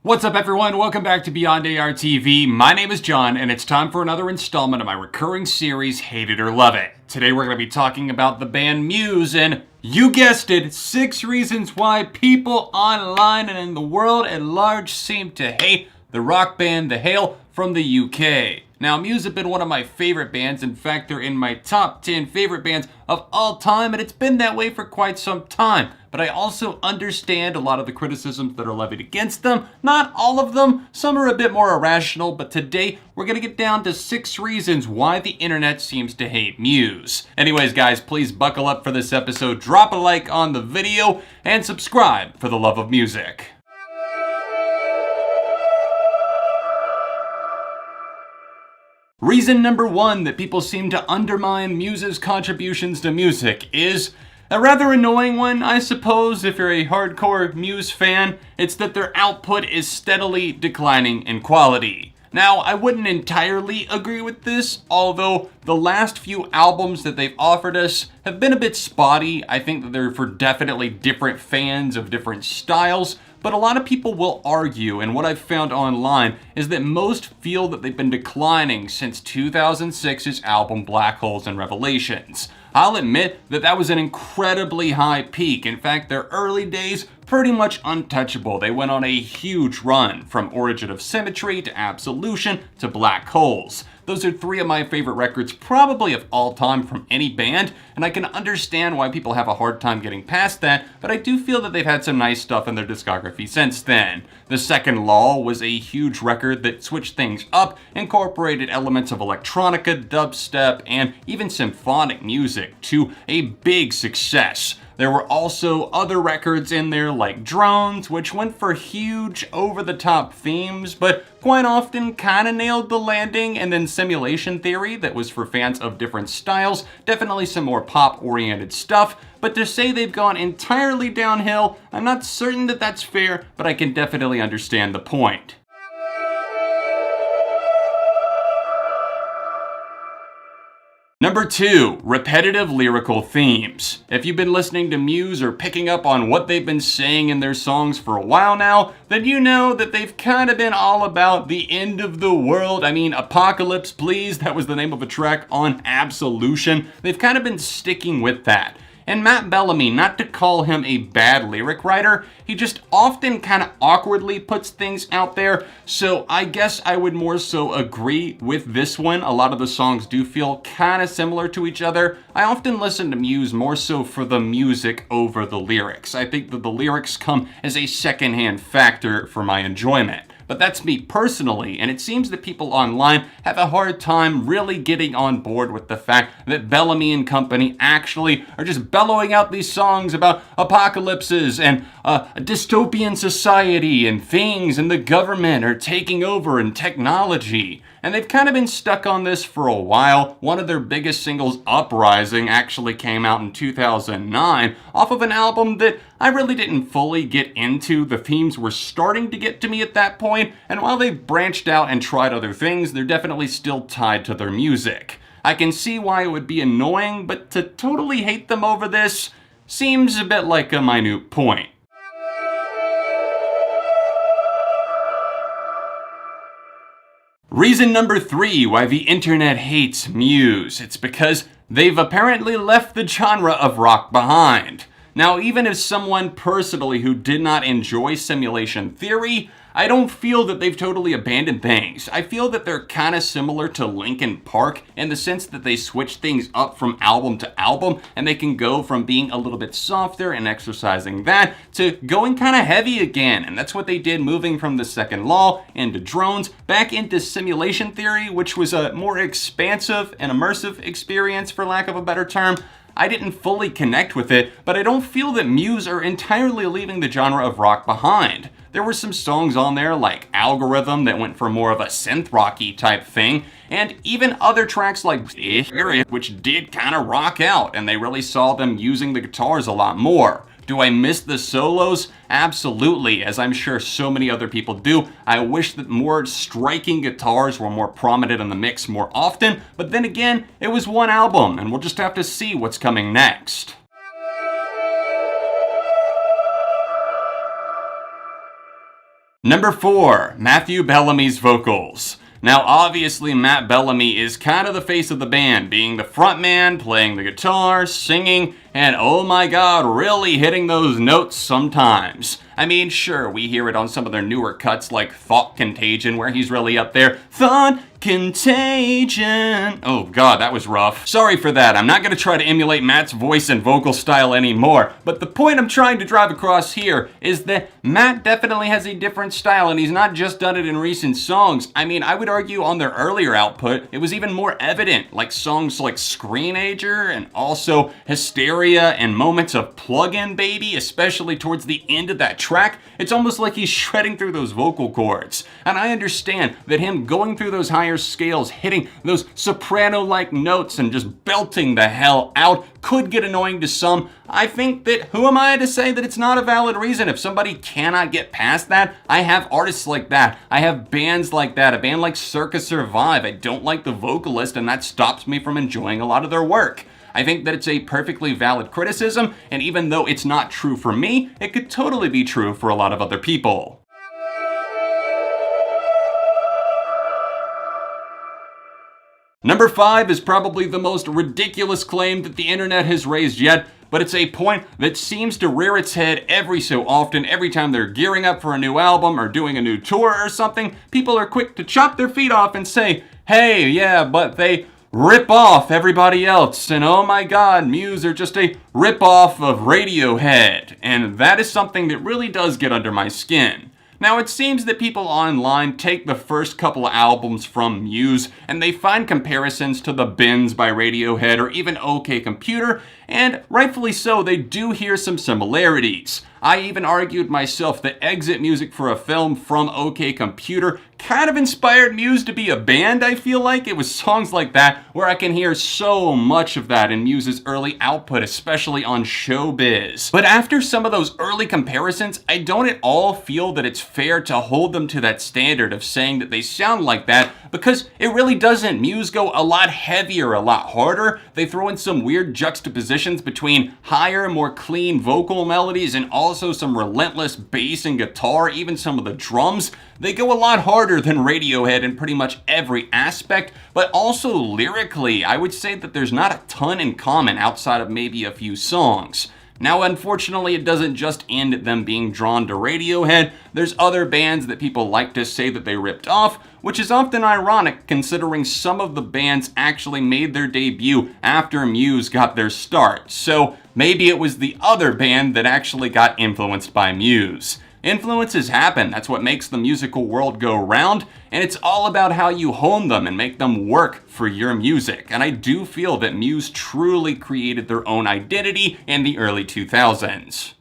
What's up everyone, welcome back to Beyond AR TV. My name is John and it's time for another installment of my recurring series, Hate It or Love It. Today we're going to be talking about the band Muse and, you guessed it, 6 reasons why people online and in the world at large seem to hate the rock band The Hail from the UK. Now, Muse have been one of my favorite bands. In fact, they're in my top 10 favorite bands of all time, and it's been that way for quite some time. But I also understand a lot of the criticisms that are levied against them. Not all of them. Some are a bit more irrational, but today we're going to get down to 6 reasons why the internet seems to hate Muse. Anyways, guys, please buckle up for this episode, drop a like on the video, and subscribe for the love of music. Reason number 1 that people seem to undermine Muse's contributions to music is a rather annoying one, I suppose, if you're a hardcore Muse fan. It's that their output is steadily declining in quality. Now, I wouldn't entirely agree with this, although the last few albums that they've offered us have been a bit spotty. I think that they're for definitely different fans of different styles. But a lot of people will argue, and what I've found online is that most feel that they've been declining since 2006's album Black Holes and Revelations. I'll admit that that was an incredibly high peak. In fact, their early days, pretty much untouchable. They went on a huge run, from Origin of Symmetry to Absolution to Black Holes. Those are 3 of my favorite records probably of all time from any band, and I can understand why people have a hard time getting past that, but I do feel that they've had some nice stuff in their discography since then. The Second Law was a huge record that switched things up, incorporated elements of electronica, dubstep, and even symphonic music to a big success. There were also other records in there like Drones, which went for huge, over-the-top themes, but quite often kind of nailed the landing, and then Simulation Theory, that was for fans of different styles, definitely some more pop-oriented stuff. But to say they've gone entirely downhill, I'm not certain that that's fair, but I can definitely understand the point. Number 2, repetitive lyrical themes. If you've been listening to Muse or picking up on what they've been saying in their songs for a while now, then you know that they've kind of been all about the end of the world. I mean, Apocalypse Please, that was the name of a track on Absolution. They've kind of been sticking with that. And Matt Bellamy, not to call him a bad lyric writer, he just often kind of awkwardly puts things out there, so I guess I would more so agree with this one. A lot of the songs do feel kind of similar to each other. I often listen to Muse more so for the music over the lyrics. I think that the lyrics come as a secondhand factor for my enjoyment. But that's me personally, and it seems that people online have a hard time really getting on board with the fact that Bellamy and company actually are just bellowing out these songs about apocalypses and a dystopian society and things, and the government are taking over and technology. And they've kind of been stuck on this for a while. One of their biggest singles, Uprising, actually came out in 2009 off of an album that I really didn't fully get into. The themes were starting to get to me at that point, and while they've branched out and tried other things, they're definitely still tied to their music. I can see why it would be annoying, but to totally hate them over this seems a bit like a minute point. Reason number 3 why the internet hates Muse. It's because they've apparently left the genre of rock behind. Now, even as someone personally who did not enjoy Simulation Theory, I don't feel that they've totally abandoned things. I feel that they're kind of similar to Linkin Park in the sense that they switch things up from album to album, and they can go from being a little bit softer and exercising that to going kind of heavy again. And that's what they did, moving from The Second Law into Drones back into Simulation Theory, which was a more expansive and immersive experience, for lack of a better term. I didn't fully connect with it, but I don't feel that Muse are entirely leaving the genre of rock behind. There were some songs on there like Algorithm that went for more of a synth rocky type thing, and even other tracks like which did kind of rock out, and they really saw them using the guitars a lot more. Do I miss the solos? Absolutely, as I'm sure so many other people do. I wish that more striking guitars were more prominent in the mix more often, but then again, it was one album, and we'll just have to see what's coming next. Number 4, Matthew Bellamy's vocals. Now obviously Matt Bellamy is kind of the face of the band, being the frontman, playing the guitar, singing, and oh my god, really hitting those notes sometimes. I mean, sure, we hear it on some of their newer cuts like Thought Contagion, where he's really up there. Thought Contagion. Oh god, that was rough. Sorry for that. I'm not gonna try to emulate Matt's voice and vocal style anymore, but the point I'm trying to drive across here is that Matt definitely has a different style, and he's not just done it in recent songs. I mean, I would argue on their earlier output, it was even more evident, like songs like Screenager and also Hysteria and moments of Plug-In Baby, especially towards the end of that track. It's almost like he's shredding through those vocal cords. And I understand that him going through those higher scales, hitting those soprano-like notes and just belting the hell out could get annoying to some. I think that who am I to say that it's not a valid reason? If somebody cannot get past that, I have artists like that. I have bands like that. A band like Circus Survive. I don't like the vocalist, and that stops me from enjoying a lot of their work. I think that it's a perfectly valid criticism, and even though it's not true for me, it could totally be true for a lot of other people. Number 5 is probably the most ridiculous claim that the internet has raised yet, but it's a point that seems to rear its head every so often. Every time they're gearing up for a new album or doing a new tour or something, people are quick to chop their feet off and say, hey, yeah, but they rip off everybody else, and oh my god, Muse are just a rip off of Radiohead, and that is something that really does get under my skin. Now, it seems that people online take the first couple of albums from Muse and they find comparisons to The Bends by Radiohead or even OK Computer, and rightfully so, they do hear some similarities. I even argued myself that exit music for a film from OK Computer kind of inspired Muse to be a band, I feel like. It was songs like that where I can hear so much of that in Muse's early output, especially on Showbiz. But after some of those early comparisons, I don't at all feel that it's fair to hold them to that standard of saying that they sound like that, because it really doesn't. Muse go a lot heavier, a lot harder. They throw in some weird juxtapositions between higher, more clean vocal melodies and also some relentless bass and guitar, even some of the drums. They go a lot harder than Radiohead in pretty much every aspect, but also lyrically, I would say that there's not a ton in common outside of maybe a few songs. Now, unfortunately, it doesn't just end at them being drawn to Radiohead. There's other bands that people like to say that they ripped off, which is often ironic considering some of the bands actually made their debut after Muse got their start. So maybe it was the other band that actually got influenced by Muse. Influences happen, that's what makes the musical world go round, and it's all about how you hone them and make them work for your music. And I do feel that Muse truly created their own identity in the early 2000s.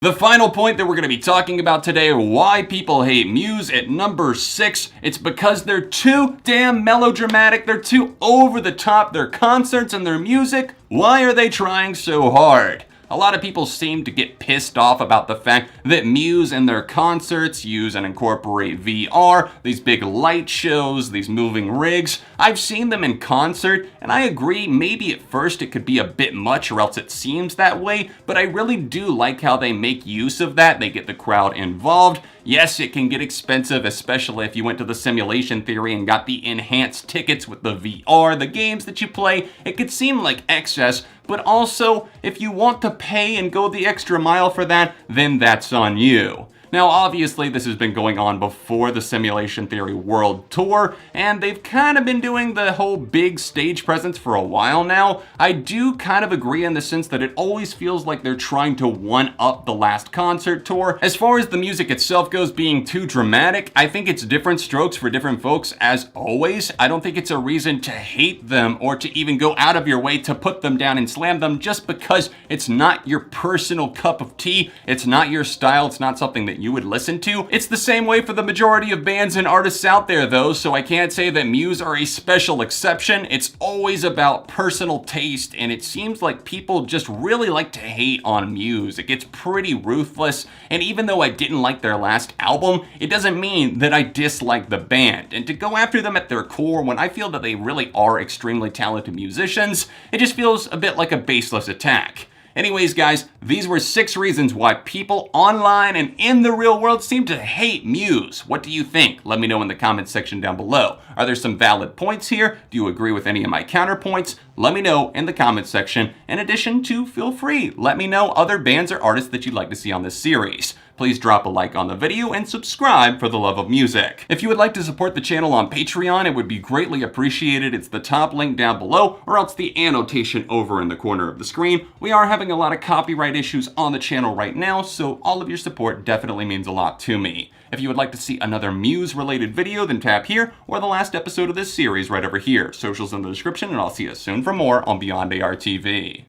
The final point that we're going to be talking about today, why people hate Muse, at number 6. It's because they're too damn melodramatic, they're too over the top, their concerts and their music. Why are they trying so hard? A lot of people seem to get pissed off about the fact that Muse and their concerts use and incorporate VR, these big light shows, these moving rigs. I've seen them in concert, and I agree maybe at first it could be a bit much or else it seems that way, but I really do like how they make use of that. They get the crowd involved. Yes, it can get expensive, especially if you went to the simulation theory and got the enhanced tickets with the VR, the games that you play. It could seem like excess, but also, if you want to pay and go the extra mile for that, then that's on you. Now, obviously, this has been going on before the Simulation Theory World Tour, and they've kind of been doing the whole big stage presence for a while now. I do kind of agree in the sense that it always feels like they're trying to one-up the last concert tour. As far as the music itself goes being too dramatic, I think it's different strokes for different folks as always. I don't think it's a reason to hate them or to even go out of your way to put them down and slam them just because it's not your personal cup of tea, it's not your style, it's not something that you would listen to. It's the same way for the majority of bands and artists out there though, so I can't say that Muse are a special exception. It's always about personal taste, and it seems like people just really like to hate on Muse. It gets pretty ruthless, and even though I didn't like their last album, it doesn't mean that I dislike the band. And to go after them at their core when I feel that they really are extremely talented musicians, it just feels a bit like a baseless attack. Anyways, guys, these were 6 reasons why people online and in the real world seem to hate Muse. What do you think? Let me know in the comments section down below. Are there some valid points here? Do you agree with any of my counterpoints? Let me know in the comments section. In addition to, feel free, let me know other bands or artists that you'd like to see on this series. Please drop a like on the video and subscribe for the love of music. If you would like to support the channel on Patreon, it would be greatly appreciated. It's the top link down below, or else the annotation over in the corner of the screen. We are having a lot of copyright issues on the channel right now, so all of your support definitely means a lot to me. If you would like to see another Muse-related video, then tap here, or the last episode of this series right over here. Socials in the description, and I'll see you soon for more on Beyond AR TV.